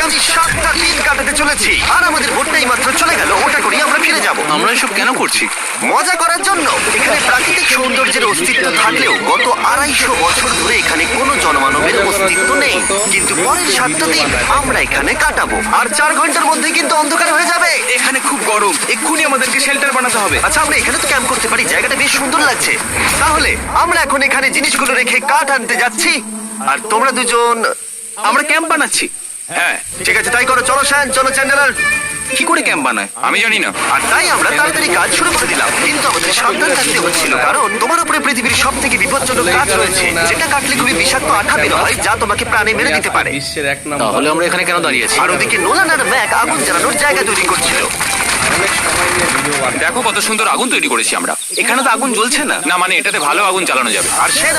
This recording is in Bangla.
আমি 7টা দিন কাটাতে চলেছি আর আমাদের ভোটটাই মাত্র চলে গেল। ওটা করি আমরা ফিরে যাব আমরা এসব কেন করছি? মজা করার জন্য। এখানে প্রাকৃতিক সৌন্দর্যের অস্তিত্ব থাকলেও গত 250 বছর ধরে এখানে কোনো জনমানবের অস্তিত্ব নেই। কিন্তু পরের 7টা দিন আমরা এখানে কাটাবো আর 4 ঘন্টার মধ্যে কিন্তু অন্ধকার হয়ে যাবে। এখানে খুব গরম, এক্ষুনি আমাদেরকে শেল্টার বানাতে হবে। আচ্ছা আমরা এখানে তো ক্যাম্প করতে পারি, জায়গাটা বেশ সুন্দর লাগছে। তাহলে আমরা এখন এখানে জিনিসগুলো রেখে কাঠ আনতে যাচ্ছি আর তোমরা দুজন। আমরা ক্যাম্প বানাচ্ছি। হ্যাঁ, ঠিক আছে তাই করো। চলো শ্যান, চলো চ্যান্ডেলার। কি করে ক্যাম্প বানায়? আমি জানি না। আর তাই আমরা তাড়াতাড়ি কাজ শুরু করে দিলাম, কিন্তু আমাদের সাবধান থাকতে হচ্ছিল কারণ তোমার উপরে পৃথিবীর সব থেকে বিপজ্জনক কাজ রয়েছে, যেটা কাটলে খুবই বিষাক্ত আঠা বের হয় যা তোমাকে প্রাণে মেরে দিতে পারে। বিশ্বের এক নম্বর। তাহলে আমরা এখানে কেন দাঁড়িয়ে আছি? আর ওদিকে নোলান আর ম্যাক আগুন জ্বালানোর জায়গা তৈরি করছিল। অনেক সময় নিয়ে ভিডিও বানাই। দেখো কত সুন্দর আগুন তৈরি করেছি আমরা। এখানে তো আগুন জ্বলছে না। না মানে এটাতে ভালো আগুন চালানো যাবে। আর সে